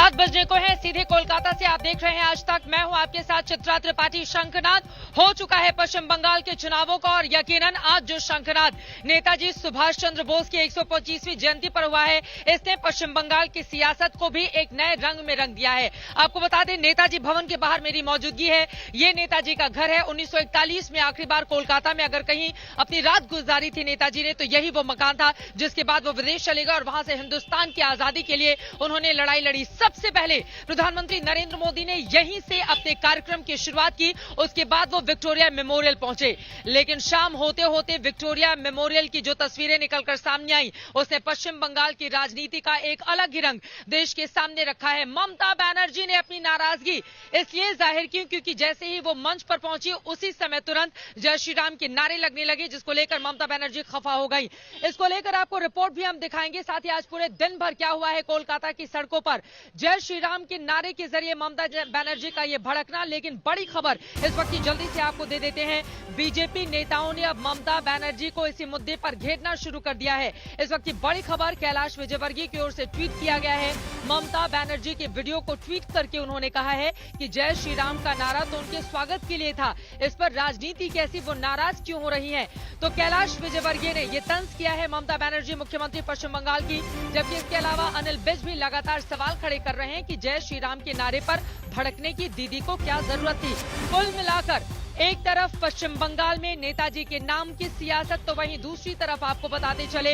7 बजने को है। सीधे कोलकाता से आप देख रहे हैं आज तक। मैं हूं आपके साथ चित्रा त्रिपाठी। शंखनाद हो चुका है पश्चिम बंगाल के चुनावों का और यकीनन आज जो शंखनाद नेताजी सुभाष चंद्र बोस की 125वीं जयंती पर हुआ है, इसने पश्चिम बंगाल की सियासत को भी एक नए रंग में रंग दिया है। आपको बता दें, नेताजी भवन के बाहर मेरी मौजूदगी है। ये नेताजी का घर है। 1941 में आखिरी बार कोलकाता में अगर कहीं अपनी रात गुजारी थी नेताजी ने, तो यही वो मकान था जिसके बाद वो विदेश चले गए और वहां से हिंदुस्तान की आजादी के लिए उन्होंने लड़ाई लड़ी। सबसे पहले प्रधानमंत्री नरेंद्र मोदी ने यहीं से अपने कार्यक्रम की शुरुआत की। उसके बाद वो विक्टोरिया मेमोरियल पहुंचे, लेकिन शाम होते होते विक्टोरिया मेमोरियल की जो तस्वीरें निकलकर सामने आई, उसने पश्चिम बंगाल की राजनीति का एक अलग ही रंग देश के सामने रखा है। ममता बनर्जी ने अपनी नाराजगी इसलिए जाहिर की क्योंकि जैसे ही वो मंच पर पहुंची, उसी समय तुरंत जय श्री राम के नारे लगने लगे, जिसको लेकर ममता बनर्जी खफा हो गई। इसको लेकर आपको रिपोर्ट भी हम दिखाएंगे। साथ ही आज पूरे दिन भर क्या हुआ है कोलकाता की सड़कों पर जय श्री राम के नारे के जरिए ममता बनर्जी का ये भड़कना। लेकिन बड़ी खबर इस वक्त की जल्दी से आपको दे देते हैं। बीजेपी नेताओं ने अब ममता बनर्जी को इसी मुद्दे पर घेरना शुरू कर दिया है। इस वक्त की बड़ी खबर कैलाश विजयवर्गीय की ओर से ट्वीट किया गया है। ममता बनर्जी के वीडियो को ट्वीट करके उन्होंने कहा है कि जय श्री राम का नारा तो उनके स्वागत के लिए था, इस पर राजनीति कैसी, वो नाराज क्यों हो रही है। तो कैलाश विजयवर्गीय ने यह तंज किया है ममता बनर्जी मुख्यमंत्री पश्चिम बंगाल की। जबकि इसके अलावा अनिल विज भी लगातार सवाल खड़े कर रहे हैं कि जय श्री राम के नारे पर भड़कने की दीदी को क्या जरूरत थी। कुल मिलाकर एक तरफ पश्चिम बंगाल में नेताजी के नाम की सियासत, तो वहीं दूसरी तरफ आपको बताते चले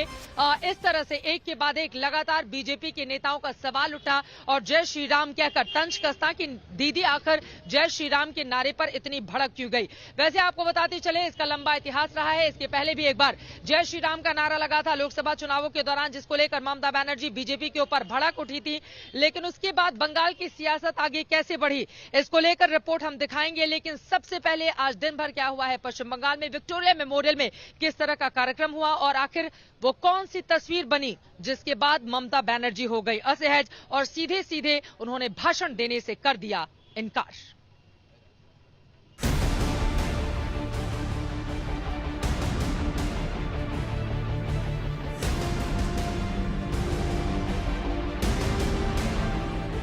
इस तरह से एक के बाद एक लगातार बीजेपी के नेताओं का सवाल उठा और जय श्री राम कहकर तंज कसता कि दीदी आखिर जय श्री राम के नारे पर इतनी भड़क क्यों गई। वैसे आपको बताते चले इसका लंबा इतिहास रहा है। इसके पहले भी एक बार जय श्री राम का नारा लगा था लोकसभा चुनावों के दौरान, जिसको लेकर ममता बनर्जी बीजेपी के ऊपर भड़क उठी थी। लेकिन उसके बाद बंगाल की सियासत आगे कैसे बढ़ी, इसको लेकर रिपोर्ट हम दिखाएंगे। लेकिन सबसे पहले आज दिन भर क्या हुआ है पश्चिम बंगाल में, विक्टोरिया मेमोरियल में किस तरह का कार्यक्रम हुआ और आखिर वो कौन सी तस्वीर बनी जिसके बाद ममता बनर्जी हो गई असहज और सीधे सीधे उन्होंने भाषण देने से कर दिया इनकार।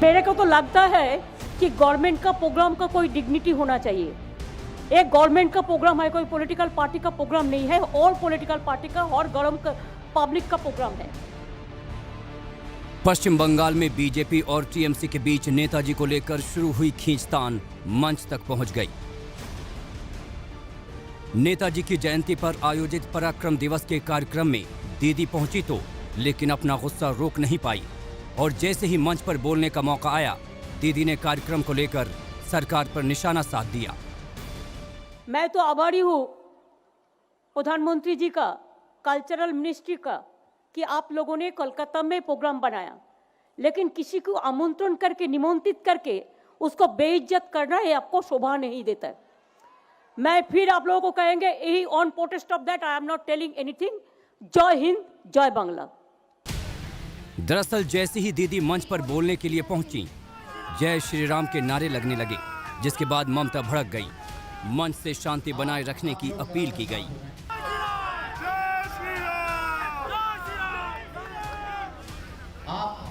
मेरे को तो लगता है कि गवर्नमेंट का प्रोग्राम का कोई डिग्निटी होना चाहिए। एक गवर्नमेंट का प्रोग्राम है, कोई पॉलिटिकल पार्टी का प्रोग्राम नहीं है। और पॉलिटिकल पार्टी का और गवर्नमेंट पब्लिक का प्रोग्राम है। पश्चिम बंगाल में बीजेपी और टीएमसी के बीच नेताजी को लेकर शुरू हुई खींचतान मंच तक पहुंच गई। नेताजी की जयंती पर आयोजित पराक्रम दिवस के कार्यक्रम में दीदी पहुंची तो, लेकिन अपना गुस्सा रोक नहीं पाई और जैसे ही मंच पर बोलने का मौका आया, दीदी ने कार्यक्रम को लेकर सरकार पर निशाना साध दिया। मैं तो आभारी हूँ प्रधानमंत्री जी का, कल्चरल मिनिस्ट्री का, कि आप लोगों ने कोलकाता में प्रोग्राम बनाया, लेकिन किसी को आमंत्रण करके, निमंत्रित करके उसको बेइज्जत करना ये आपको शोभा नहीं देता। मैं फिर आप लोगों को कहेंगे, यही on protest of that I am not telling anything. जय हिंद, जय बांग्ला। दरअसल जैसे ही दीदी मंच पर बोलने के लिए पहुंची, जय श्री राम के नारे लगने लगे, जिसके बाद ममता भड़क गई। मंच से शांति बनाए रखने की अपील की गई।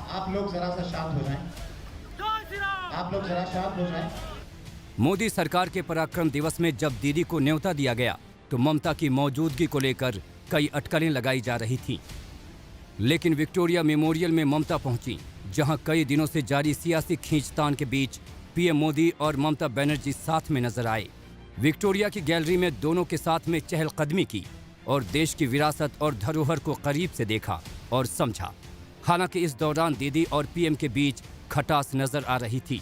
आप लोग जरा सा शांत हो जाएं। आप लोग जरा शांत हो जाएं। मोदी सरकार के पराक्रम दिवस में जब दीदी को न्योता दिया गया तो ममता की मौजूदगी को लेकर कई अटकलें लगाई जा रही थीं। लेकिन विक्टोरिया मेमोरियल में ममता पहुंची, जहां कई दिनों से जारी सियासी खींचतान के बीच पीएम मोदी और ममता बनर्जी साथ में नजर आए। विक्टोरिया की गैलरी में दोनों के साथ में चहलकदमी की और देश की विरासत और धरोहर को करीब से देखा और समझा। हालांकि इस दौरान दीदी और पीएम के बीच खटास नजर आ रही थी।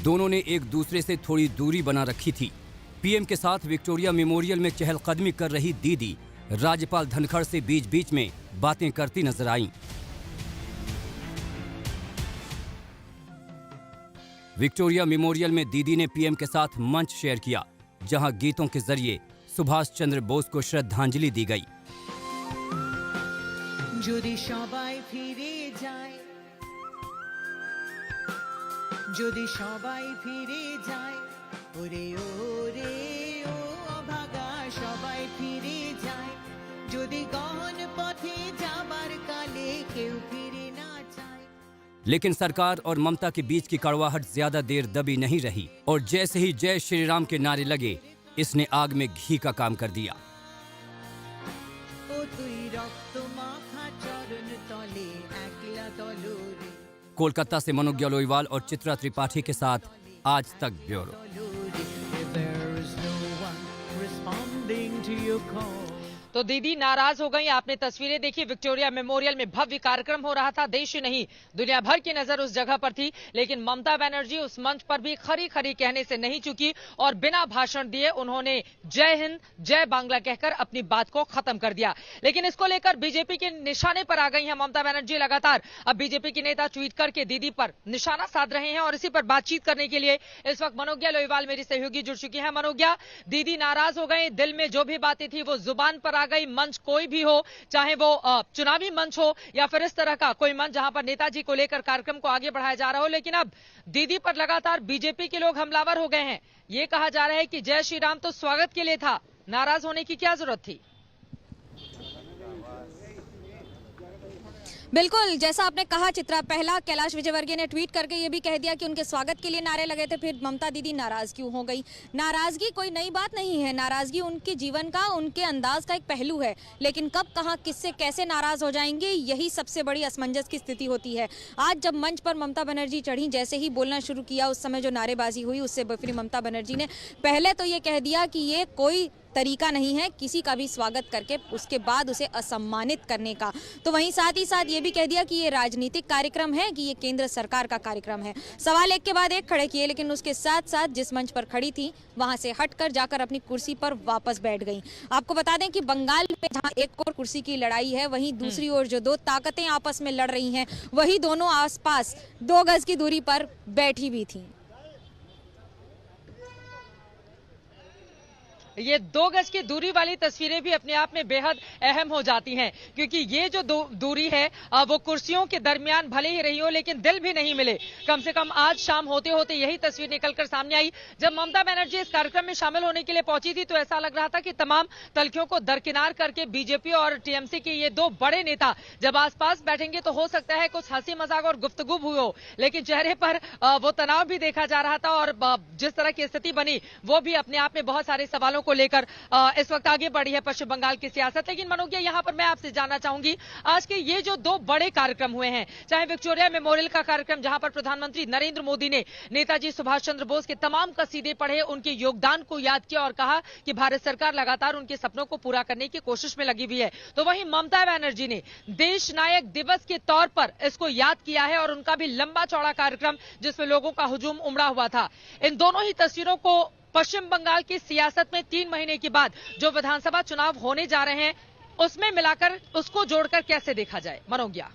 दोनों ने एक दूसरे से थोड़ी दूरी बना रखी थी। पीएम के साथ विक्टोरिया मेमोरियल में चहलकदमी कर रही दीदी राज्यपाल धनखड़ से बीच बीच में बातें करती नजर आईं। विक्टोरिया मेमोरियल में दीदी ने पीएम के साथ मंच शेयर किया, जहां गीतों के जरिए सुभाष चंद्र बोस को श्रद्धांजलि दी गई। যদি সবাই ফিরে যায়, যদি সবাই ফিরে যায়, ওরে ওরে ও অভাগা সবাই ফিরে যায়, যদি গহন পথে যাবার কালে কেউ ফিরে না চায়। लेकिन सरकार और ममता के बीच की कड़वाहट ज्यादा देर दबी नहीं रही और जैसे ही जय श्री राम के नारे लगे, इसने आग में घी का काम कर दिया। कोलकाता से मनोज लोईवाल और चित्रा त्रिपाठी के साथ आज तक ब्यूरो। तो दीदी नाराज हो गई। आपने तस्वीरें देखी, विक्टोरिया मेमोरियल में भव्य कार्यक्रम हो रहा था। देश ही नहीं दुनिया भर की नजर उस जगह पर थी, लेकिन ममता बनर्जी उस मंच पर भी खरी खरी कहने से नहीं चुकी और बिना भाषण दिए उन्होंने जय हिंद जय बांग्ला कहकर अपनी बात को खत्म कर दिया। लेकिन इसको लेकर बीजेपी के निशाने पर आ गई हैं ममता बनर्जी। लगातार अब बीजेपी के नेता ट्वीट करके दीदी पर निशाना साध रहे हैं और इसी पर बातचीत करने के लिए इस वक्त मनोज्ञा लोईवाल मेरी सहयोगी जुड़ चुकी है। मनोज्ञा, दीदी नाराज हो गए, दिल में जो भी बातें थी वो जुबान पर आ गई। मंच कोई भी हो, चाहे वो चुनावी मंच हो या फिर इस तरह का कोई मंच जहां पर नेताजी को लेकर कार्यक्रम को आगे बढ़ाया जा रहा हो, लेकिन अब दीदी पर लगातार बीजेपी के लोग हमलावर हो गए हैं। ये कहा जा रहा है कि जय श्री राम तो स्वागत के लिए था, नाराज होने की क्या जरूरत थी? बिल्कुल, जैसा आपने कहा चित्रा, पहला कैलाश विजयवर्गीय ने ट्वीट करके ये भी कह दिया कि उनके स्वागत के लिए नारे लगे थे, फिर ममता दीदी नाराज क्यों हो गई। नाराजगी कोई नई बात नहीं है, नाराजगी उनके जीवन का, उनके अंदाज का एक पहलू है, लेकिन कब कहाँ किससे कैसे नाराज हो जाएंगे, यही सबसे बड़ी असमंजस की स्थिति होती है। आज जब मंच पर ममता बनर्जी चढ़ी, जैसे ही बोलना शुरू किया उस समय जो नारेबाजी हुई, उससे फिर ममता बनर्जी ने पहले तो ये कह दिया कि ये कोई तरीका नहीं है किसी का भी स्वागत करके उसके बाद उसे असम्मानित करने का। तो वहीं साथ ही साथ ये भी कह दिया कि ये राजनीतिक कार्यक्रम है, कि ये केंद्र सरकार का कार्यक्रम है। सवाल एक के बाद एक खड़े किए, लेकिन उसके साथ साथ जिस मंच पर खड़ी थी वहां से हटकर जाकर अपनी कुर्सी पर वापस बैठ गई। आपको बता दें कि बंगाल में जहां एक और कुर्सी की लड़ाई है, वहीं दूसरी ओर जो दो ताकतें आपस में लड़ रही हैं, वही दोनों आसपास 2 गज की दूरी पर बैठी भी थी। ये 2 गज की दूरी वाली तस्वीरें भी अपने आप में बेहद अहम हो जाती हैं, क्योंकि ये जो दूरी है वो कुर्सियों के दरमियान भले ही रही हो, लेकिन दिल भी नहीं मिले। कम से कम आज शाम होते होते यही तस्वीर निकलकर सामने आई। जब ममता बनर्जी इस कार्यक्रम में शामिल होने के लिए पहुंची थी तो ऐसा लग रहा था कि तमाम तलखियों को दरकिनार करके बीजेपी और टीएमसी के ये 2 बड़े नेता जब आसपास बैठेंगे तो हो सकता है कुछ हंसी मजाक और गुफ्तगू हुई हो, लेकिन चेहरे पर वो तनाव भी देखा जा रहा था और जिस तरह की स्थिति बनी वो भी अपने आप में बहुत सारे सवालों को लेकर इस वक्त आगे बढ़ी है पश्चिम बंगाल की सियासत। लेकिन मनोज्ञा, यहां पर मैं आपसे जानना चाहूंगी, आज के ये जो 2 बड़े कार्यक्रम हुए हैं, चाहे विक्टोरिया मेमोरियल का कार्यक्रम जहां पर प्रधानमंत्री नरेंद्र मोदी ने नेताजी सुभाष चंद्र बोस के तमाम कसीदे पढ़े, उनके योगदान को याद किया और कहा कि भारत सरकार लगातार उनके सपनों को पूरा करने की कोशिश में लगी हुई है, तो वहीं ममता बनर्जी ने देश नायक दिवस के तौर पर इसको याद किया है और उनका भी लंबा चौड़ा कार्यक्रम जिसमें लोगों का हुजूम उमड़ा हुआ था। इन दोनों ही तस्वीरों को पश्चिम बंगाल की सियासत में 3 महीने के बाद जो विधानसभा चुनाव होने जा रहे हैं उसमें मिलाकर उसको जोड़कर कैसे देखा जाए, मनोज्ञा?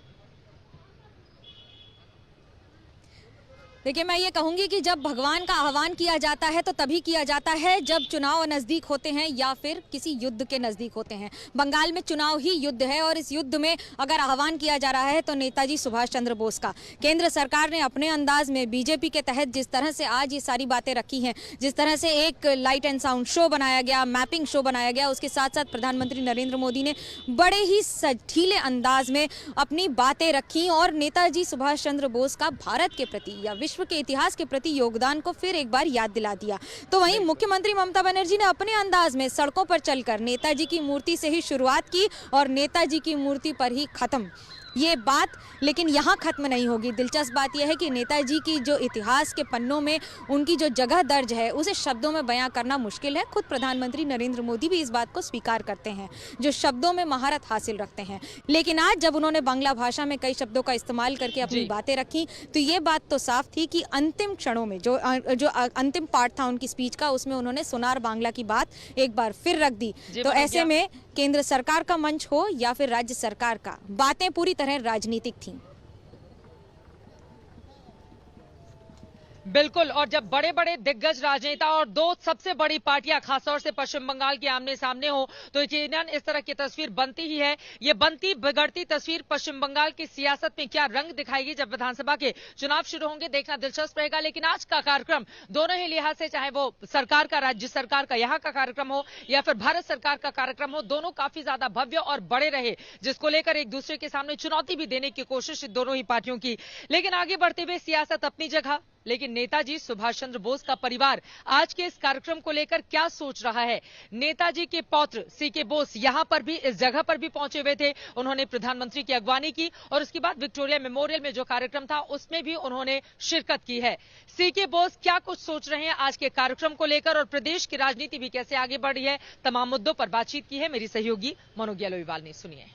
देखिए, मैं ये कहूंगी कि जब भगवान का आह्वान किया जाता है तो तभी किया जाता है जब चुनाव नजदीक होते हैं या फिर किसी युद्ध के नजदीक होते हैं। बंगाल में चुनाव ही युद्ध है और इस युद्ध में अगर आह्वान किया जा रहा है तो नेताजी सुभाष चंद्र बोस का। केंद्र सरकार ने अपने अंदाज में बीजेपी के तहत जिस तरह से आज ये सारी बातें रखी हैं, जिस तरह से एक लाइट एंड साउंड शो बनाया गया, मैपिंग शो बनाया गया, उसके साथ साथ प्रधानमंत्री नरेंद्र मोदी ने बड़े ही सजीले अंदाज में अपनी बातें रखी और नेताजी सुभाष चंद्र बोस का भारत के प्रति या विश्व के इतिहास के प्रति योगदान को फिर एक बार याद दिला दिया। तो वहीं मुख्यमंत्री ममता बनर्जी ने अपने अंदाज में सड़कों पर चलकर नेताजी की मूर्ति से ही शुरुआत की और नेताजी की मूर्ति पर ही खत्म। ये बात लेकिन यहाँ खत्म नहीं होगी। दिलचस्प बात यह है कि नेताजी की जो इतिहास के पन्नों में उनकी जो जगह दर्ज है उसे शब्दों में बयां करना मुश्किल है। खुद प्रधानमंत्री नरेंद्र मोदी भी इस बात को स्वीकार करते हैं, जो शब्दों में महारत हासिल रखते हैं। लेकिन आज जब उन्होंने बांग्ला भाषा में कई शब्दों का इस्तेमाल करके अपनी बातें रखी तो ये बात तो साफ थी कि अंतिम क्षणों में जो अंतिम पार्ट था उनकी स्पीच का, उसमें उन्होंने सोनार बांग्ला की बात एक बार फिर रख दी। तो ऐसे में केंद्र सरकार का मंच हो या फिर राज्य सरकार का, बातें पूरी तरह राजनीतिक थीं। बिल्कुल, और जब बड़े बड़े दिग्गज राजनेता और दो सबसे बड़ी पार्टियां खासतौर से पश्चिम बंगाल के आमने सामने हो तो यकीनन इस तरह की तस्वीर बनती ही है। ये बनती बिगड़ती तस्वीर पश्चिम बंगाल की सियासत में क्या रंग दिखाएगी जब विधानसभा के चुनाव शुरू होंगे, देखना दिलचस्प रहेगा। लेकिन आज का कार्यक्रम दोनों ही लिहाज से, चाहे वो सरकार का, राज्य सरकार का यहाँ का कार्यक्रम हो या फिर भारत सरकार का कार्यक्रम हो, दोनों काफी ज्यादा भव्य और बड़े रहे, जिसको लेकर एक दूसरे के सामने चुनौती भी देने की कोशिश दोनों ही पार्टियों की। लेकिन आगे बढ़ते हुए सियासत अपनी जगह, लेकिन नेताजी सुभाष चंद्र बोस का परिवार आज के इस कार्यक्रम को लेकर क्या सोच रहा है। नेताजी के पौत्र सीके बोस यहां पर भी, इस जगह पर भी पहुंचे हुए थे। उन्होंने प्रधानमंत्री की अगवानी की और उसके बाद विक्टोरिया मेमोरियल में जो कार्यक्रम था उसमें भी उन्होंने शिरकत की है। सीके बोस क्या कुछ सोच रहे हैं आज के कार्यक्रम को लेकर और प्रदेश की राजनीति भी कैसे आगे बढ़ी है, तमाम मुद्दों पर बातचीत की है मेरी सहयोगी मनोज यालोईवाल ने। सुनिए।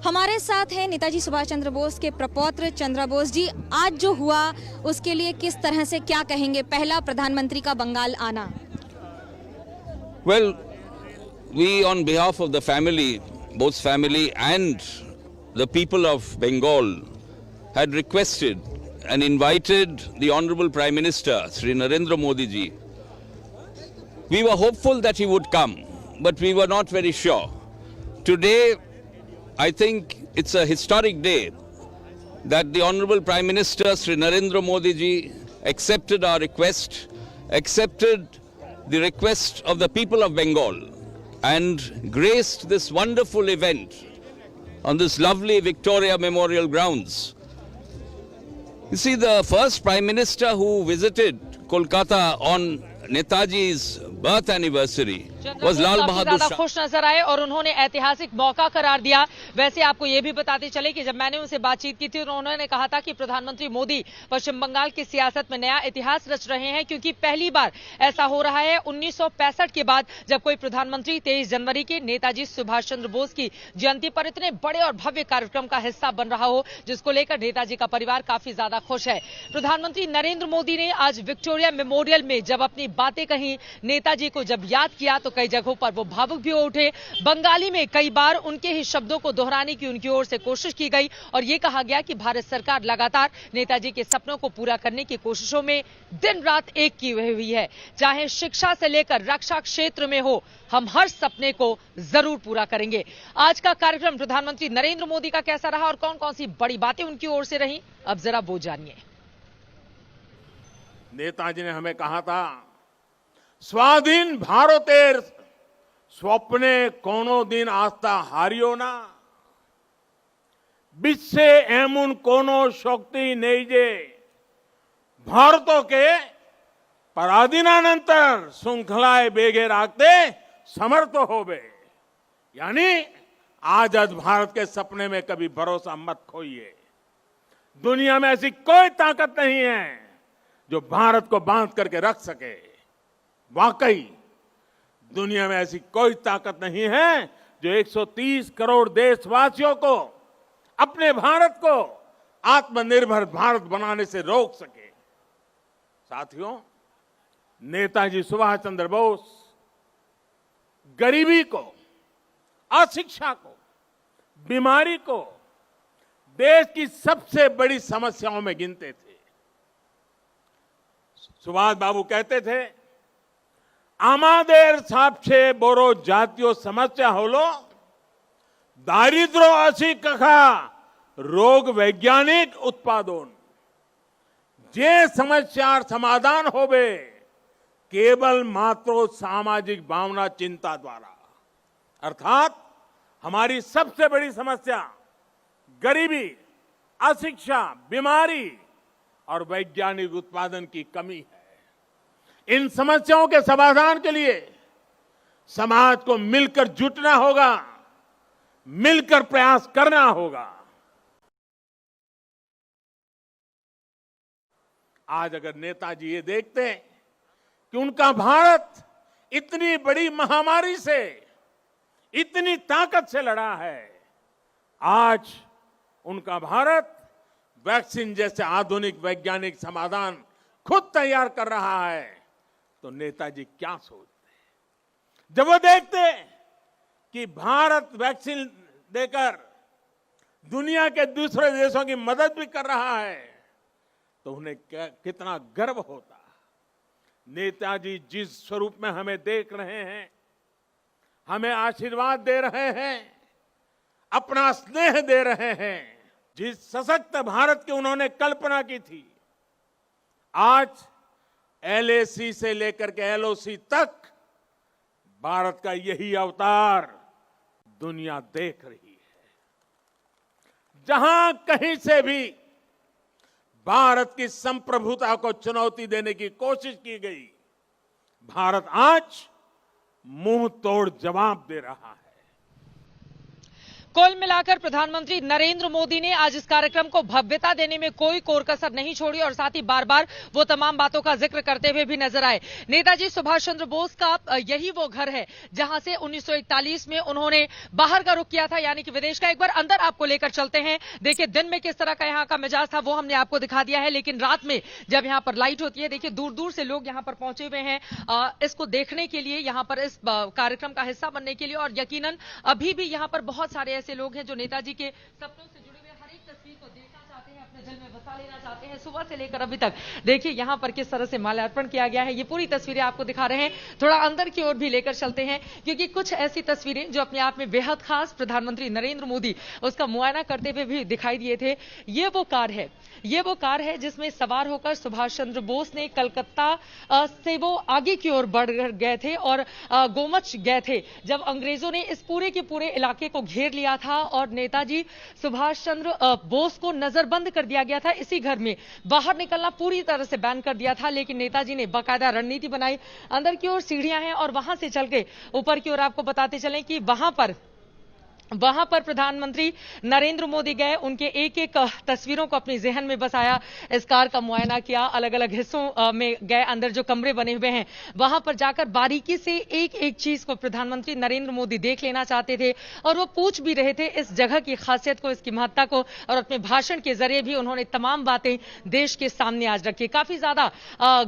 हमारे साथ हैं नेताजी सुभाष चंद्र बोस के प्रपौत्र चंद्र बोस जी। आज जो हुआ उसके लिए किस तरह से क्या कहेंगे, पहला प्रधानमंत्री का बंगाल आना? Well, we on behalf of the family, Bose family and the people of Bengal had requested and invited the Honorable Prime Minister, Sri Narendra Modi ji. We were hopeful that he would come, but we were not very sure. Today, I think it's a historic day that the Honorable Prime Minister Sri Narendra Modi ji accepted our request, accepted the request of the people of Bengal and graced this wonderful event on this lovely Victoria Memorial grounds. You see, the first Prime Minister who visited Kolkata on Netaji's birth anniversary was Lal Bahadur ज्यादा Shastri. खुश नजर आए और उन्होंने ऐतिहासिक मौका करार दिया। वैसे आपको ये भी बताते चले कि जब मैंने उनसे बातचीत की थी तो उन्होंने कहा था कि प्रधानमंत्री मोदी पश्चिम बंगाल की सियासत में नया इतिहास रच रहे हैं, क्योंकि पहली बार ऐसा हो रहा है 1965 के बाद जब कोई प्रधानमंत्री 23 जनवरी की नेताजी सुभाष चंद्र बोस की जयंती पर इतने बड़े और भव्य कार्यक्रम का हिस्सा बन रहा हो, जिसको लेकर नेताजी का परिवार काफी ज्यादा खुश है। प्रधानमंत्री नरेंद्र मोदी ने आज विक्टोरिया मेमोरियल में जब अपनी बातें कही, नेताजी को जब याद किया तो कई जगहों पर वो भावुक भी हो उठे। बंगाली में कई बार उनके ही शब्दों को दोहराने की उनकी ओर से कोशिश की गई और ये कहा गया कि भारत सरकार लगातार नेताजी के सपनों को पूरा करने की कोशिशों में दिन रात एक की हुई है। चाहे शिक्षा से लेकर रक्षा क्षेत्र में हो, हम हर सपने को जरूर पूरा करेंगे। आज का कार्यक्रम प्रधानमंत्री नरेंद्र मोदी का कैसा रहा और कौन कौन सी बड़ी बातें उनकी ओर से रही, अब जरा वो जानिए। नेताजी ने हमें कहा था, स्वाधीन भारतेर स्वप्ने कोनो दिन आस्था हारियो ना, বিশ্বে এমন কোনো শক্তি নেই যে ভারতকে পরাধীনানন্তর श्रृंखलाएं बेगे रखते समर्थ होवे। यानी आजाद भारत के सपने में कभी भरोसा मत खोइए। दुनिया में ऐसी कोई ताकत नहीं है जो भारत को बांध करके रख सके। वाकई दुनिया में ऐसी कोई ताकत नहीं है जो 130 करोड़ देशवासियों को अपने भारत को आत्मनिर्भर भारत बनाने से रोक सके। साथियों, नेताजी सुभाष चंद्र बोस गरीबी को, अशिक्षा को, बीमारी को देश की सबसे बड़ी समस्याओं में गिनते थे। सुभाष बाबू कहते थे, आमादेर सबसे बड़ो जातीय समस्या हलो दारिद्र्य अशिक्षा रोग वैज्ञानिक उत्पादन। जे समस्यार समाधान होवे केवल मात्र सामाजिक भावना चिंता द्वारा। अर्थात हमारी सबसे बड़ी समस्या गरीबी, अशिक्षा, बीमारी और वैज्ञानिक उत्पादन की कमी है। इन समस्याओं के समाधान के लिए समाज को मिलकर जुटना होगा, मिलकर प्रयास करना होगा। आज अगर नेताजी ये देखते कि उनका भारत इतनी बड़ी महामारी से, इतनी ताकत से लड़ा है, आज उनका भारत वैक्सीन जैसे आधुनिक वैज्ञानिक समाधान खुद तैयार कर रहा है, तो नेताजी क्या सोचते? जब वो देखते कि भारत वैक्सीन देकर दुनिया के दूसरे देशों की मदद भी कर रहा है, तो उन्हें कितना गर्व होता। नेताजी जिस स्वरूप में हमें देख रहे हैं, हमें आशीर्वाद दे रहे हैं, अपना स्नेह दे रहे हैं, जिस सशक्त भारत की उन्होंने कल्पना की थी, आज LAC से लेकर के LOC तक भारत का यही अवतार दुनिया देख रही है। जहां कहीं से भी भारत की संप्रभुता को चुनौती देने की कोशिश की गई, भारत आज मुंह तोड़ जवाब दे रहा है। कुल मिलाकर प्रधानमंत्री नरेंद्र मोदी ने आज इस कार्यक्रम को भव्यता देने में कोई कोर कसर नहीं छोड़ी और साथ ही बार बार वो तमाम बातों का जिक्र करते हुए भी नजर आए। नेताजी सुभाष चंद्र बोस का यही वो घर है जहां से 1941 में उन्होंने बाहर का रुख किया था, यानी कि विदेश का। एक बार अंदर आपको लेकर चलते हैं। देखिए दिन में किस तरह का यहाँ का मिजाज था वो हमने आपको दिखा दिया है, लेकिन रात में जब यहाँ पर लाइट होती है, देखिए दूर दूर से लोग यहाँ पर पहुंचे हुए हैं इसको देखने के लिए, यहाँ पर इस कार्यक्रम का हिस्सा बनने के लिए। और यकीनन अभी भी यहाँ पर बहुत सारे ऐसे लोग हैं जो नेताजी के सपनों से जुड़े हुए हर एक तस्वीर को देखना चाहते हैं, अपने दिल में बसा लेना चाहते हैं। सुबह से लेकर अभी तक देखिए यहाँ पर किस तरह से माल्यार्पण किया गया है, ये पूरी तस्वीरें आपको दिखा रहे हैं। थोड़ा अंदर की ओर भी लेकर चलते हैं, क्योंकि कुछ ऐसी तस्वीरें जो अपने आप में बेहद खास प्रधानमंत्री नरेंद्र मोदी उसका मुआयना करते हुए भी दिखाई दिए थे। ये वो कार है जिसमें सवार होकर सुभाष चंद्र बोस ने कलकत्ता से वो आगे की ओर बढ़ गए थे और गोमच गए थे जब अंग्रेजों ने इस पूरे के पूरे इलाके को घेर लिया था और नेताजी सुभाष चंद्र बोस को नजरबंद कर दिया गया था। इसी घर में बाहर निकलना पूरी तरह से बैन कर दिया था, लेकिन नेताजी ने बाकायदा रणनीति बनाई। अंदर की ओर सीढ़ियां हैं और वहां से चल के ऊपर की ओर आपको बताते चलें कि वहां पर प्रधानमंत्री नरेंद्र मोदी गए, उनके एक एक तस्वीरों को अपनी जहन में बसाया, इस कार का मुआयना किया, अलग अलग हिस्सों में गए, अंदर जो कमरे बने हुए हैं वहां पर जाकर बारीकी से एक एक चीज को प्रधानमंत्री नरेंद्र मोदी देख लेना चाहते थे और वो पूछ भी रहे थे इस जगह की खासियत को, इसकी महत्ता को। और अपने भाषण के जरिए भी उन्होंने तमाम बातें देश के सामने आज रखी। काफी ज्यादा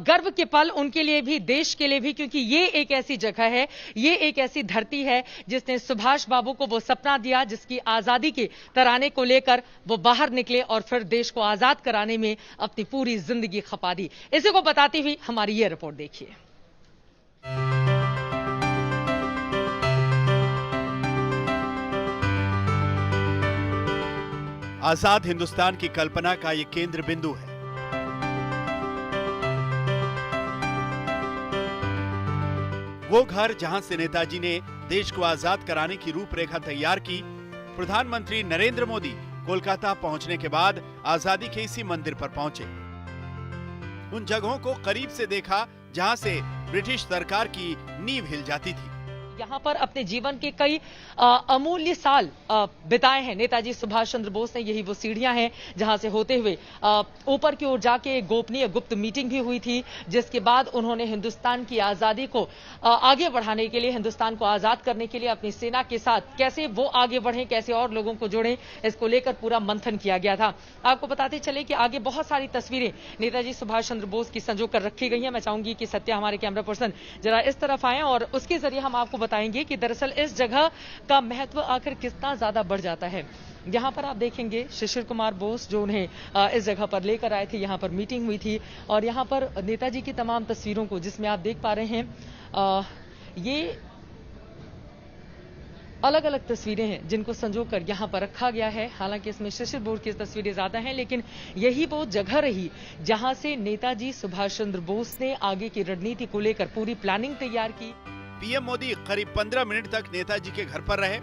गर्व के पल उनके लिए भी, देश के लिए भी, क्योंकि ये एक ऐसी जगह है, ये एक ऐसी धरती है जिसने सुभाष बाबू को वो सपना दिया जिसकी आजादी के तराने को लेकर वो बाहर निकले और फिर देश को आजाद कराने में अपनी पूरी जिंदगी खपा दी। इसी को बताती हुई हमारी ये रिपोर्ट देखिए। आजाद हिंदुस्तान की कल्पना का ये केंद्र बिंदु है। वो घर जहां से नेताजी ने देश को आजाद कराने की रूपरेखा तैयार की। प्रधानमंत्री नरेंद्र मोदी कोलकाता पहुंचने के बाद आजादी के इसी मंदिर पर पहुंचे। उन जगहों को करीब से देखा जहां से ब्रिटिश सरकार की नींव हिल जाती थी। यहाँ पर अपने जीवन के कई अमूल्य साल बिताए हैं नेताजी सुभाष चंद्र बोस ने। यही वो सीढ़ियां हैं जहां से होते हुए ऊपर की ओर जाके गोपनीय गुप्त मीटिंग भी हुई थी, जिसके बाद उन्होंने हिंदुस्तान की आजादी को आगे बढ़ाने के लिए, हिंदुस्तान को आजाद करने के लिए अपनी सेना के साथ कैसे वो आगे बढ़े, कैसे और लोगों को जोड़ें, इसको लेकर पूरा मंथन किया गया था। आपको बताते चले कि आगे बहुत सारी तस्वीरें नेताजी सुभाष चंद्र बोस की संजो कर रखी गई हैं। मैं चाहूंगी कि सत्या हमारे कैमरा पर्सन जरा इस तरफ आए और उसके जरिए हम आपको बताएंगे कि दरअसल इस जगह का महत्व आखिर कितना ज्यादा बढ़ जाता है। यहाँ पर आप देखेंगे शिशिर कुमार बोस जो उन्हें इस जगह पर लेकर आए थे, यहाँ पर मीटिंग हुई थी और यहाँ पर नेताजी की तमाम तस्वीरों को, जिसमें आप देख पा रहे हैं ये अलग अलग तस्वीरें हैं जिनको संजोकर यहाँ पर रखा गया है। हालांकि इसमें शिशिर बोस की तस्वीरें ज्यादा हैं, लेकिन यही वो जगह रही जहां से नेताजी सुभाष चंद्र बोस ने आगे की रणनीति को लेकर पूरी प्लानिंग तैयार की। पीएम मोदी करीब 15 मिनट तक नेताजी के घर पर रहे,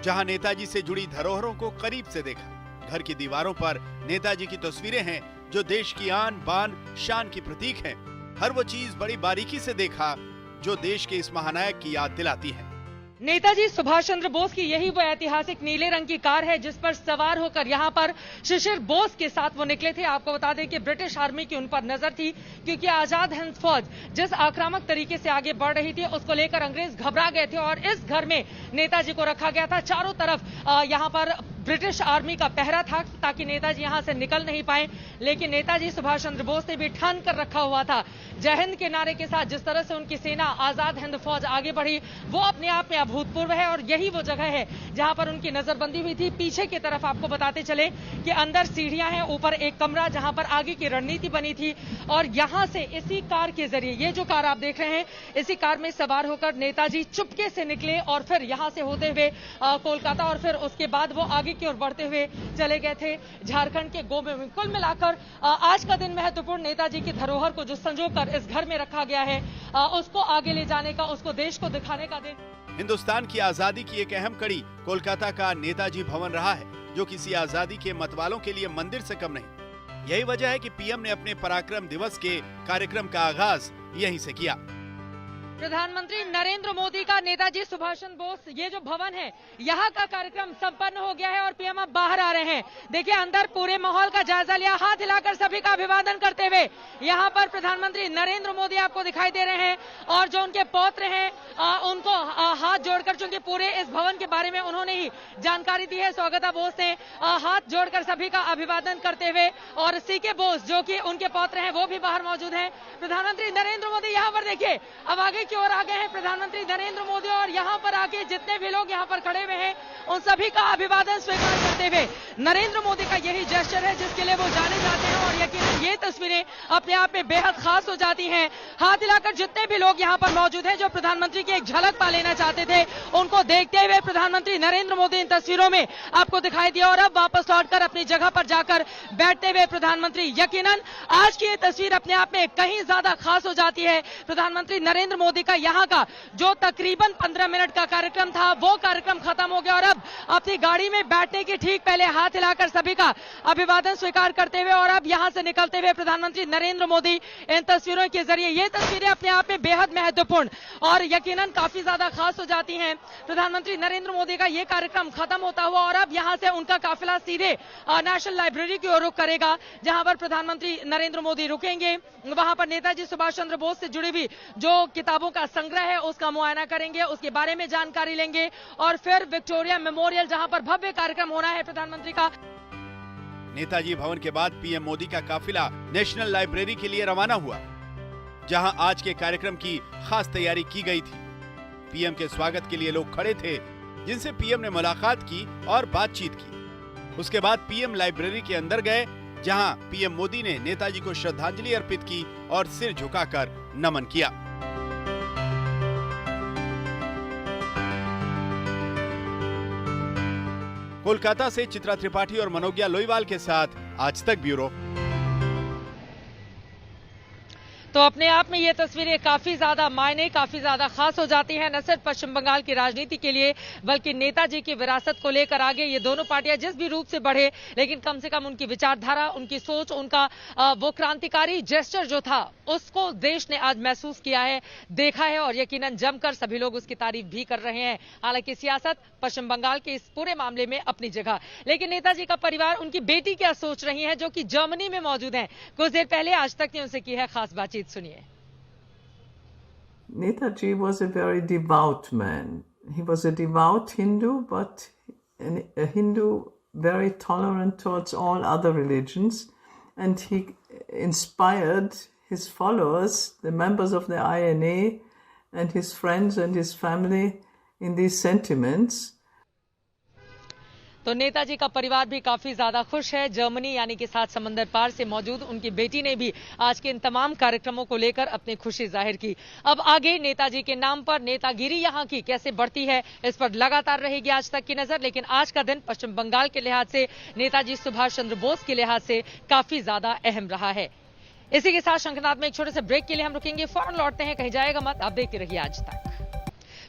जहां नेताजी से जुड़ी धरोहरों को करीब से देखा। घर की दीवारों पर नेताजी की तस्वीरें हैं जो देश की आन बान शान की प्रतीक हैं। हर वो चीज बड़ी बारीकी से देखा जो देश के इस महानायक की याद दिलाती है। नेताजी सुभाष चंद्र बोस की यही वो ऐतिहासिक नीले रंग की कार है जिस पर सवार होकर यहाँ पर शिशिर बोस के साथ वो निकले थे। आपको बता दें कि ब्रिटिश आर्मी की उन पर नजर थी, क्योंकि आजाद हिंद फौज जिस आक्रामक तरीके से आगे बढ़ रही थी उसको लेकर अंग्रेज घबरा गए थे और इस घर में नेताजी को रखा गया था। चारों तरफ यहाँ पर ब्रिटिश आर्मी का पहरा था ताकि नेताजी यहां से निकल नहीं पाए, लेकिन नेताजी सुभाष चंद्र बोस ने भी ठान कर रखा हुआ था। जय हिंद के नारे के साथ जिस तरह से उनकी सेना आजाद हिंद फौज आगे बढ़ी वो अपने आप में अभूतपूर्व है और यही वो जगह है जहां पर उनकी नजरबंदी हुई थी। पीछे की तरफ आपको बताते चले कि अंदर सीढ़ियां हैं, ऊपर एक कमरा जहां पर आगे की रणनीति बनी थी और यहां से इसी कार के जरिए, ये जो कार आप देख रहे हैं, इसी कार में सवार होकर नेताजी चुपके से निकले और फिर यहां से होते हुए कोलकाता और फिर उसके बाद वो आगे की ओर बढ़ते हुए चले गए थे झारखंड के गोमे में। कुल मिलाकर आज का दिन महत्वपूर्ण, नेताजी की धरोहर को जो संजोकर इस घर में रखा गया है उसको आगे ले जाने का, उसको देश को दिखाने का दिन। हिंदुस्तान की आजादी की एक अहम कड़ी कोलकाता का नेताजी भवन रहा है, जो किसी आजादी के मतवालों के लिए मंदिर से कम नहीं। यही वजह है कि पीएम ने अपने पराक्रम दिवस के कार्यक्रम का आगाज यहीं से किया। प्रधानमंत्री नरेंद्र मोदी का नेताजी सुभाष चंद्र बोस, ये जो भवन है यहाँ का कार्यक्रम संपन्न हो गया है और पीएम अब बाहर आ रहे हैं। देखिए अंदर पूरे माहौल का जायजा लिया, हाथ हिलाकर सभी का अभिवादन करते हुए यहाँ पर प्रधानमंत्री नरेंद्र मोदी आपको दिखाई दे रहे हैं और जो उनके पौत्र हैं उनको हाथ जोड़कर, चूंकि पूरे इस भवन के बारे में उन्होंने ही जानकारी दी है, स्वागता बोस ने हाथ जोड़कर सभी का अभिवादन करते हुए, और सीके बोस जो कि उनके पौत्र हैं वो भी बाहर मौजूद हैं। प्रधानमंत्री नरेंद्र मोदी यहाँ पर देखिए अब आगे की ओर आ गए हैं प्रधानमंत्री नरेंद्र मोदी और यहाँ पर आके जितने भी लोग यहाँ पर खड़े हुए हैं उन सभी का अभिवादन स्वीकार करते हुए नरेंद्र मोदी का यही जेस्चर है जिसके लिए वो जाने जाते हैं और यकीनन ये तस्वीरें अपने आप में बेहद खास हो जाती हैं। हाथ हिलाकर जितने भी लोग यहाँ पर मौजूद हैं जो प्रधानमंत्री की एक झलक पा लेना चाहते थे, उनको देखते हुए प्रधानमंत्री नरेंद्र मोदी इन तस्वीरों में आपको दिखाई दिया और अब वापस लौटकर अपनी जगह पर जाकर बैठते हुए प्रधानमंत्री, यकीनन आज की ये तस्वीर अपने आप में कहीं ज्यादा खास हो जाती है। प्रधानमंत्री नरेंद्र मोदी का यहाँ का जो तकरीबन 15 मिनट का कार्यक्रम था वो कार्यक्रम खत्म हो गया और अब अपनी गाड़ी में बैठने के ठीक पहले हाथ हिलाकर सभी का अभिवादन स्वीकार करते हुए और अब यहां से निकलते हुए प्रधानमंत्री नरेंद्र मोदी इन तस्वीरों के जरिए, ये तस्वीरें अपने आप में बेहद महत्वपूर्ण और यकीनन काफी ज्यादा खास हो जाती हैं। प्रधानमंत्री नरेंद्र मोदी का ये कार्यक्रम खत्म होता हुआ और अब यहां से उनका काफिला सीधे नेशनल लाइब्रेरी की ओर रुख करेगा जहां पर प्रधानमंत्री नरेंद्र मोदी रुकेंगे। वहां पर नेताजी सुभाष चंद्र बोस से जुड़ी हुई जो किताबों का संग्रह है उसका मुआयना करेंगे, उसके बारे में जानकारी लेंगे और फिर विक्टोरिया मेमोरियल जहां पर भव्य कार्यक्रम होना है प्रधानमंत्री का। नेताजी भवन के बाद पीएम मोदी का काफिला नेशनल लाइब्रेरी के लिए रवाना हुआ, जहां आज के कार्यक्रम की खास तैयारी की गई थी। पीएम के स्वागत के लिए लोग खड़े थे जिनसे पीएम ने मुलाकात की और बातचीत की। उसके बाद पीएम लाइब्रेरी के अंदर गए जहां पीएम मोदी ने नेताजी को श्रद्धांजलि अर्पित की और सिर झुकाकर नमन किया। कोलकाता से चित्रा त्रिपाठी और मनोज्ञा लोईवाल के साथ आज तक ब्यूरो। तो अपने आप में ये तस्वीरें काफी ज्यादा मायने, काफी ज्यादा खास हो जाती हैं, न सिर्फ पश्चिम बंगाल की राजनीति के लिए बल्कि नेताजी की विरासत को लेकर आगे ये दोनों पार्टियां जिस भी रूप से बढ़े लेकिन कम से कम उनकी विचारधारा, उनकी सोच, उनका वो क्रांतिकारी जेस्चर जो था उसको देश ने आज महसूस किया है, देखा है और यकीनन जमकर सभी लोग उसकी तारीफ भी कर रहे हैं। हालांकि सियासत पश्चिम बंगाल के इस पूरे मामले में अपनी जगह, लेकिन नेताजी का परिवार, उनकी बेटी क्या सोच रही है जो कि जर्मनी में मौजूद है, कुछ देर पहले आज तक ने उनसे की है खास बातचीत, सुनिए। Netaji was a very devout man. He was a devout Hindu, but a Hindu very tolerant towards all other religions, and he inspired his followers, the members of the INA, and his friends and his family in these sentiments. तो नेताजी का परिवार भी काफी ज्यादा खुश है। Germany यानी कि 7 समंदर पार से मौजूद उनकी बेटी ने भी आज के इन तमाम कार्यक्रमों को लेकर अपनी खुशी जाहिर की। अब आगे नेताजी के नाम पर नेतागिरी यहाँ की कैसे बढ़ती है इस पर लगातार रहेगी आज तक की नजर, लेकिन आज का दिन पश्चिम बंगाल के लिहाज से, नेताजी सुभाष चंद्र बोस के लिहाज से काफी ज्यादा अहम रहा है। इसी के साथ शंखनाद में एक छोटे से ब्रेक के लिए हम रुकेंगे, फौरन लौटते हैं, कहीं जाएगा मत, आप देखते रहिए आज तक।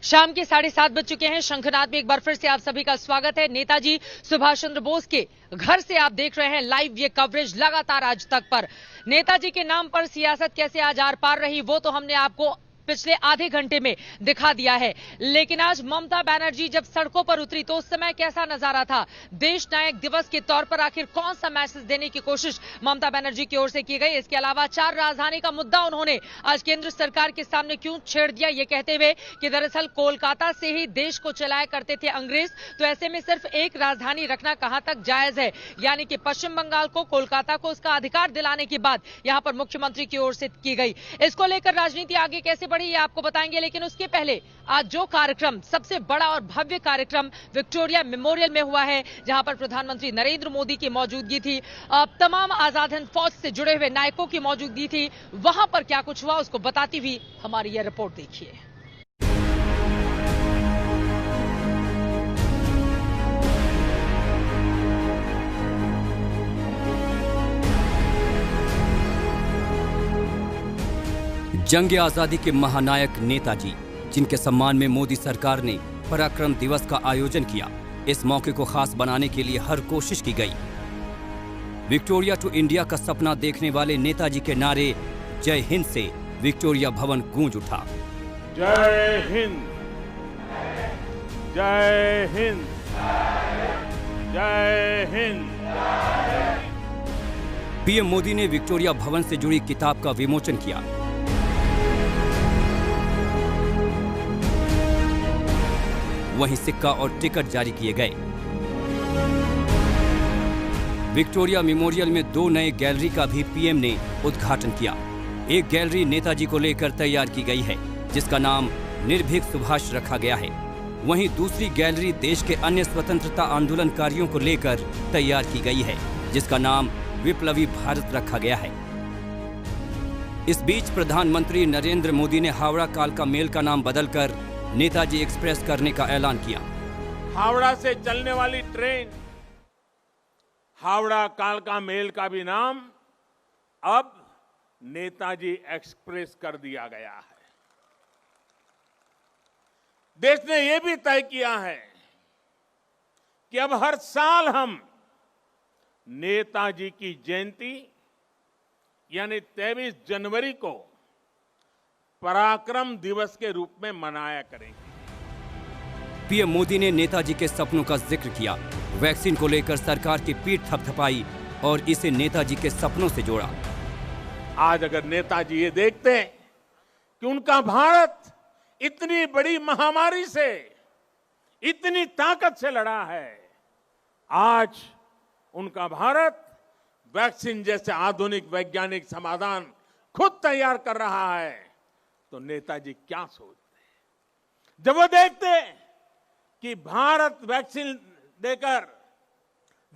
शाम के 7:30 बज चुके हैं। शंखनाद में एक बार फिर से आप सभी का स्वागत है। नेताजी सुभाष चंद्र बोस के घर से आप देख रहे हैं लाइव ये कवरेज लगातार आज तक पर। नेताजी के नाम पर सियासत कैसे आज आर पार रही वो तो हमने आपको पिछले आधे घंटे में दिखा दिया है। लेकिन आज ममता बनर्जी जब सड़कों पर उतरी तो उस समय कैसा नजारा था? देश नायक दिवस के तौर पर आखिर कौन सा मैसेज देने की कोशिश ममता बनर्जी की ओर से की गई? इसके अलावा 4 राजधानी का मुद्दा उन्होंने आज केंद्र सरकार के सामने क्यों छेड़ दिया, ये कहते हुए कि दरअसल कोलकाता से ही देश को चलाया करते थे अंग्रेज, तो ऐसे में सिर्फ एक राजधानी रखना कहां तक जायज है? यानी कि पश्चिम बंगाल को कोलकाता को उसका अधिकार दिलाने की बात यहां पर मुख्यमंत्री की ओर से की गई। इसको लेकर राजनीति आगे कैसे बढ़ी ये आपको बताएंगे, लेकिन उसके पहले आज जो कार्यक्रम, सबसे बड़ा और भव्य कार्यक्रम विक्टोरिया मेमोरियल में हुआ है, जहां पर प्रधानमंत्री नरेंद्र मोदी की मौजूदगी थी, तमाम आजाद हिंद फौज से जुड़े हुए नायकों की मौजूदगी थी, वहां पर क्या कुछ हुआ उसको बताती हुई हमारी यह रिपोर्ट देखिए। जंग आजादी के महानायक नेताजी, जिनके सम्मान में मोदी सरकार ने पराक्रम दिवस का आयोजन किया, इस मौके को खास बनाने के लिए हर कोशिश की गई। विक्टोरिया टू इंडिया का सपना देखने वाले नेताजी के नारे जय हिंद से विक्टोरिया भवन गूंज उठा। जय हिंद, जय हिंद, जय हिंद। पीएम मोदी ने विक्टोरिया भवन से जुड़ी किताब का विमोचन किया। वहीं सिक्का और टिकट जारी किए गए। विक्टोरिया मेमोरियल में 2 नए गैलरी का भी पीएम ने उद्घाटन किया। एक गैलरी नेताजी को लेकर तैयार की गई है, जिसका नाम निर्भीक सुभाष रखा गया है। वहीं दूसरी गैलरी देश के अन्य स्वतंत्रता आंदोलनकारियों को लेकर तैयार की गई है, जिसका नाम विप्लवी भारत रखा गया है। इस बीच प्रधानमंत्री नरेंद्र मोदी ने हावड़ा कालका मेल का नाम बदलकर नेताजी एक्सप्रेस करने का ऐलान किया। हावड़ा से चलने वाली ट्रेन हावड़ा कालका मेल का भी नाम अब नेताजी एक्सप्रेस कर दिया गया है। देश ने यह भी तय किया है कि अब हर साल हम नेताजी की जयंती यानी 23 जनवरी को पराक्रम दिवस के रूप में मनाया करेंगे। पीएम मोदी ने नेताजी के सपनों का जिक्र किया, वैक्सीन को लेकर सरकार की पीठ थपथपाई और इसे नेताजी के सपनों से जोड़ा। आज अगर नेताजी ये देखते हैं कि उनका भारत इतनी बड़ी महामारी से, इतनी ताकत से लड़ा है, आज उनका भारत वैक्सीन जैसे आधुनिक वैज्ञानिक समाधान खुद तैयार कर रहा है, तो नेताजी क्या सोचते हैं? जब वो देखते कि भारत वैक्सीन देकर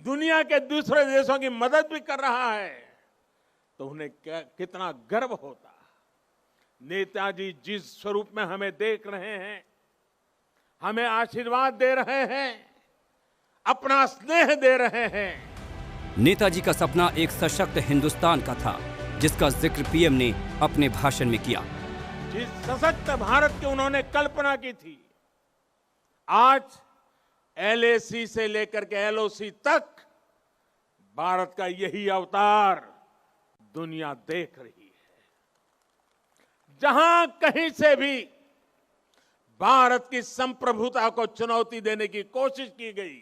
दुनिया के दूसरे देशों की मदद भी कर रहा है, तो उन्हें कितना गर्व होता। नेताजी जिस स्वरूप में हमें देख रहे हैं, हमें आशीर्वाद दे रहे हैं, अपना स्नेह दे रहे हैं। नेताजी का सपना एक सशक्त हिंदुस्तान का था, जिसका जिक्र पीएम ने अपने भाषण में किया। जिस सशक्त भारत की उन्होंने कल्पना की थी, आज LAC से लेकर के LOC तक भारत का यही अवतार दुनिया देख रही है। जहां कहीं से भी भारत की संप्रभुता को चुनौती देने की कोशिश की गई,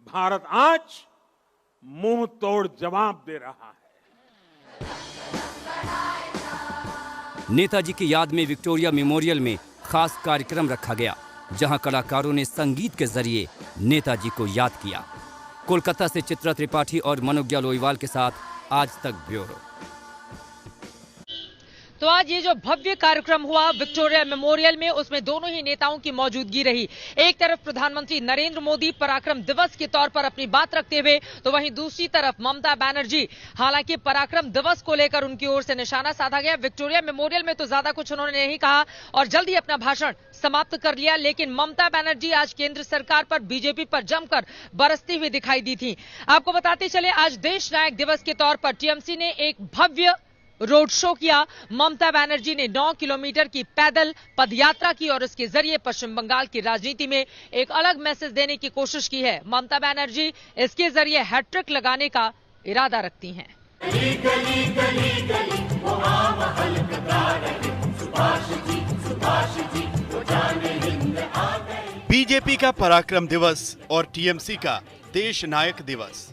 भारत आज मुंह तोड़ जवाब दे रहा है। नेताजी की याद में विक्टोरिया मेमोरियल में खास कार्यक्रम रखा गया, जहां कलाकारों ने संगीत के जरिए नेताजी को याद किया। कोलकाता से चित्रा त्रिपाठी और मनोज्ञा लोईवाल के साथ आज तक ब्यूरो। तो आज ये जो भव्य कार्यक्रम हुआ विक्टोरिया मेमोरियल में, उसमें दोनों ही नेताओं की मौजूदगी रही। एक तरफ प्रधानमंत्री नरेंद्र मोदी पराक्रम दिवस के तौर पर अपनी बात रखते हुए, तो वहीं दूसरी तरफ ममता बनर्जी। हालांकि पराक्रम दिवस को लेकर उनकी ओर से निशाना साधा गया। विक्टोरिया मेमोरियल में तो ज्यादा कुछ उन्होंने नहीं कहा और जल्द ही अपना भाषण समाप्त कर लिया, लेकिन ममता बनर्जी आज केंद्र सरकार पर, बीजेपी पर जमकर बरसती हुई दिखाई दी थी। आपको बताते चले, आज देश नायक दिवस के तौर पर टीएमसी ने एक भव्य रोड शो किया। ममता बनर्जी ने 9 किलोमीटर की पैदल पदयात्रा की और इसके जरिए पश्चिम बंगाल की राजनीति में एक अलग मैसेज देने की कोशिश की है। ममता बनर्जी इसके जरिए हैट्रिक लगाने का इरादा रखती हैं। बीजेपी का पराक्रम दिवस और टीएमसी का देश नायक दिवस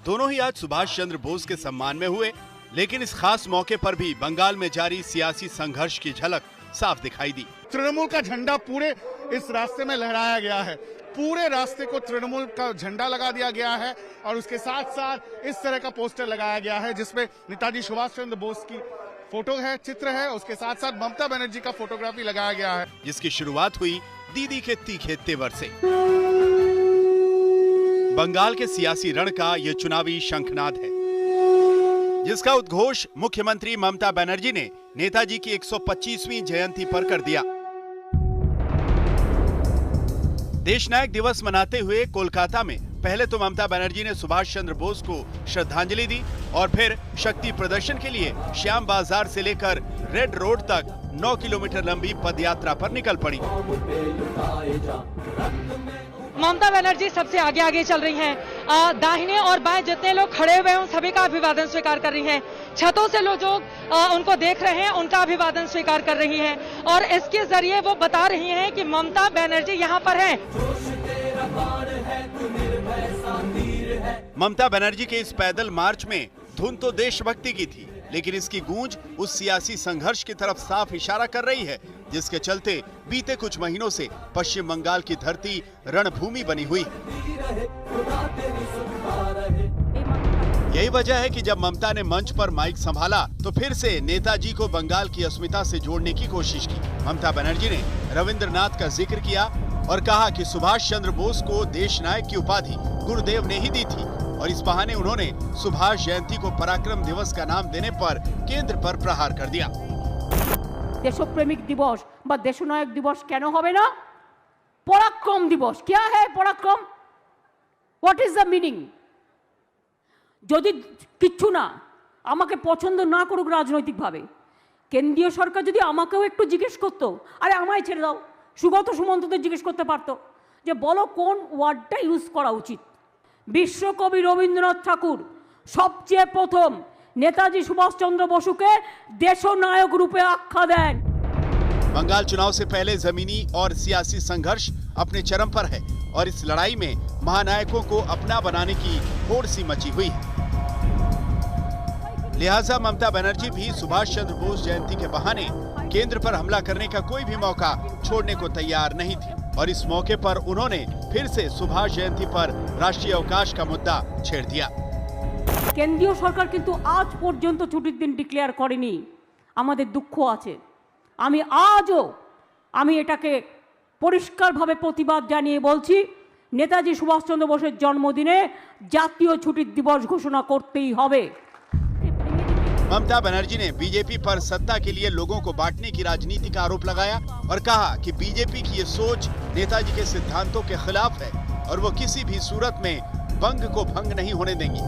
दोनों ही आज सुभाष चंद्र बोस के सम्मान में हुए, लेकिन इस खास मौके पर भी बंगाल में जारी सियासी संघर्ष की झलक साफ दिखाई दी। तृणमूल का झंडा पूरे इस रास्ते में लहराया गया है, पूरे रास्ते को तृणमूल का झंडा लगा दिया गया है और उसके साथ साथ इस तरह का पोस्टर लगाया गया है जिसमें नेताजी सुभाष चंद्र बोस की फोटो है, चित्र है, उसके साथ साथ ममता बनर्जी का फोटोग्राफी लगाया गया है, जिसकी शुरुआत हुई दीदी के तीखे तेवर से। बंगाल के सियासी रण का यह चुनावी शंखनाद है, जिसका उद्घोष मुख्यमंत्री ममता बनर्जी ने नेताजी की 125वीं जयंती पर कर दिया। देश नायक दिवस मनाते हुए कोलकाता में पहले तो ममता बनर्जी ने सुभाष चंद्र बोस को श्रद्धांजलि दी और फिर शक्ति प्रदर्शन के लिए श्याम बाजार से लेकर रेड रोड तक 9 किलोमीटर लंबी पदयात्रा पर निकल पड़ी। ममता बनर्जी सबसे आगे आगे चल रही हैं। दाहिने और बाएं जितने लोग खड़े हुए हैं उन सभी का अभिवादन स्वीकार कर रही हैं। छतों से लोग जो उनको देख रहे हैं उनका अभिवादन स्वीकार कर रही हैं और इसके जरिए वो बता रही हैं कि ममता बनर्जी यहाँ पर हैं। ममता बनर्जी के इस पैदल मार्च में धुन तो देशभक्ति की थी, लेकिन इसकी गूंज उस सियासी संघर्ष की तरफ साफ इशारा कर रही है जिसके चलते बीते कुछ महीनों से पश्चिम बंगाल की धरती रणभूमि बनी हुई। यही वजह है कि जब ममता ने मंच पर माइक संभाला तो फिर से नेताजी को बंगाल की अस्मिता से जोड़ने की कोशिश की। ममता बनर्जी ने रविंद्रनाथ का जिक्र किया और कहा कि सुभाष चंद्र बोस को देश नायक की उपाधि गुरुदेव ने ही दी थी और इस बहाने उन्होंने सुभाष जयंती को पराक्रम दिवस का नाम देने पर केंद्र पर प्रहार कर दिया। देशप्रेमिक दिवस বা দেশনায়ক দিবস কেন হবে না? পরাক্রম দিবস। क्या है পরাক্রম? What is the meaning? যদি কিচ্ছু না আমাকে পছন্দ না করুক রাজনৈতিকভাবে, কেন্দ্রীয় সরকার যদি আমাকেও একটু জিজ্ঞেস করতো, আরে আমায় ছেড়ে দাও, সুগত সুমন্তদের জিজ্ঞেস করতে পারতো যে বলো কোন ওয়ার্ডটা ইউজ করা উচিত। বিশ্বকবি রবীন্দ্রনাথ ঠাকুর সবচেয়ে প্রথম नेताजी सुभाष चंद्र बोस के देशनायक रूपे आख्या दें। बंगाल चुनाव से पहले जमीनी और सियासी संघर्ष अपने चरम पर है और इस लड़ाई में महानायकों को अपना बनाने की होड़ सी मची हुई है। लिहाजा ममता बनर्जी भी सुभाष चंद्र बोस जयंती के बहाने केंद्र पर हमला करने का कोई भी मौका छोड़ने को तैयार नहीं थी और इस मौके पर उन्होंने फिर से सुभाष जयंती पर राष्ट्रीय अवकाश का मुद्दा छेड़ दिया। কেন্দ্রীয় সরকার কিন্তু আজ পর্যন্ত ছুটির দিন ডিক্লেয়ার করেনি। আমাদের দুঃখ আছে। আমি এটাকে পরিষ্কারভাবে প্রতিবাদ জানিয়ে বলছি, নেতাজি সুভাষচন্দ্র বোসের জন্মদিনে জাতীয় ছুটির দিবস ঘোষণা করতেই হবে। ममता बनर्जी ने बीजेपी पर सत्ता के लिए लोगों को बांटने की राजनीति का आरोप लगाया और कहा कि बीजेपी की ये सोच नेताजी के सिद्धांतों के खिलाफ है और वो किसी भी सूरत में बंग को भंग नहीं होने देंगी।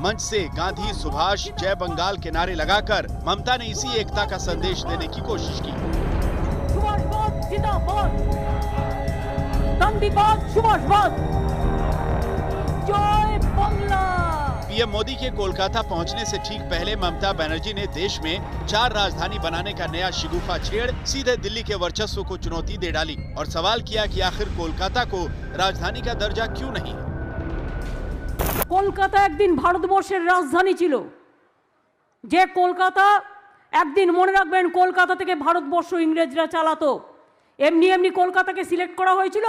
मंच से गांधी सुभाष जय बंगाल के नारे लगाकर ममता ने इसी एकता का संदेश देने की कोशिश की। पीएम मोदी के कोलकाता पहुंचने से ठीक पहले ममता बनर्जी ने देश में 4 राजधानी बनाने का नया शिगुफा छेड़ सीधे दिल्ली के वर्चस्व को चुनौती दे डाली और सवाल किया कि आखिर कोलकाता को राजधानी का दर्जा क्यों नहीं? কলকাতা একদিন ভারতবর্ষের রাজধানী ছিল। যে কলকাতা একদিন মনে রাখবেন কলকাতা থেকে ভারতবর্ষ ইংরেজরা চালাতো। এমনি এমনি কলকাতাকে সিলেক্ট করা হয়েছিল।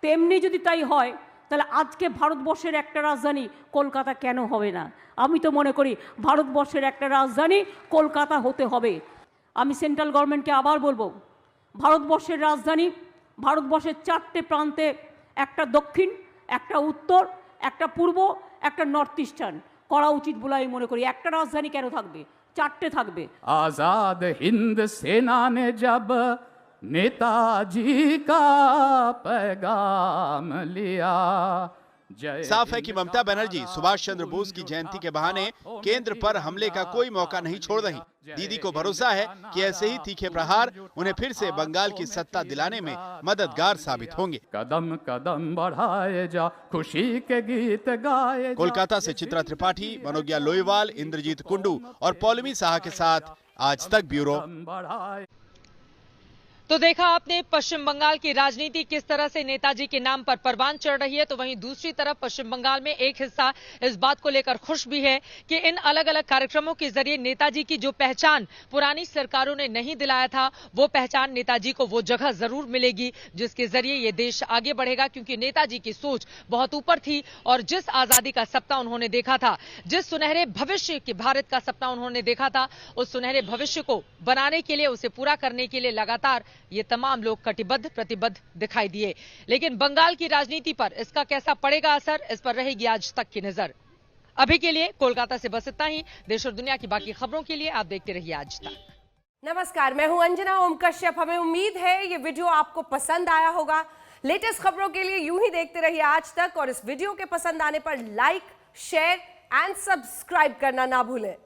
তেমনি যদি তাই হয় তাহলে আজকে ভারতবর্ষের একটা রাজধানী কলকাতা কেন হবে না? আমি তো মনে করি ভারতবর্ষের একটা রাজধানী কলকাতা হতে হবে। আমি সেন্ট্রাল গভর্নমেন্টকে আবার বলবো, ভারতবর্ষের রাজধানী ভারতবর্ষের 4টে প্রান্তে, একটা দক্ষিণ, একটা উত্তর, একটা পূর্ব, একটা নর্থ ইস্টার্ন করা উচিত বলে আমি মনে করি। একটা রাজধানী কেন থাকবে? 4টে থাকবে। आजाद हिंद सेना ने जब नेताजी का पैगाम लिया, साफ है कि ममता बनर्जी सुभाष चंद्र बोस की जयंती के बहाने केंद्र पर हमले का कोई मौका नहीं छोड़ रही। दीदी को भरोसा है कि ऐसे ही तीखे प्रहार उन्हें फिर से बंगाल की सत्ता दिलाने में मददगार साबित होंगे। कदम कदम बढ़ाए जा, खुशी के गीत गाए। कोलकाता से चित्रा त्रिपाठी, मनोज्ञा लोईवाल, इंद्रजीत कुंडू और पौलमी साहा के साथ आज तक ब्यूरो। तो देखा आपने पश्चिम बंगाल की राजनीति किस तरह से नेताजी के नाम पर परवान चढ़ रही है, तो वहीं दूसरी तरफ पश्चिम बंगाल में एक हिस्सा इस बात को लेकर खुश भी है कि इन अलग अलग कार्यक्रमों के जरिए नेताजी की जो पहचान पुरानी सरकारों ने नहीं दिलाया था, वो पहचान नेताजी को वो जगह जरूर मिलेगी जिसके जरिए ये देश आगे बढ़ेगा। क्योंकि नेताजी की सोच बहुत ऊपर थी और जिस आजादी का सपना उन्होंने देखा था, जिस सुनहरे भविष्य के भारत का सपना उन्होंने देखा था, उस सुनहरे भविष्य को बनाने के लिए, उसे पूरा करने के लिए लगातार ये तमाम लोग कटिबद्ध प्रतिबद्ध दिखाई दिए। लेकिन बंगाल की राजनीति पर इसका कैसा पड़ेगा असर, इस पर रहेगी आज तक की नजर। अभी के लिए कोलकाता से बस इतना ही। देश और दुनिया की बाकी खबरों के लिए आप देखते रहिए आज तक। नमस्कार, मैं हूं अंजना ओम कश्यप। हमें उम्मीद है ये वीडियो आपको पसंद आया होगा। लेटेस्ट खबरों के लिए यूं ही देखते रहिए आज तक और इस वीडियो के पसंद आने पर लाइक, शेयर एंड सब्सक्राइब करना ना भूलें।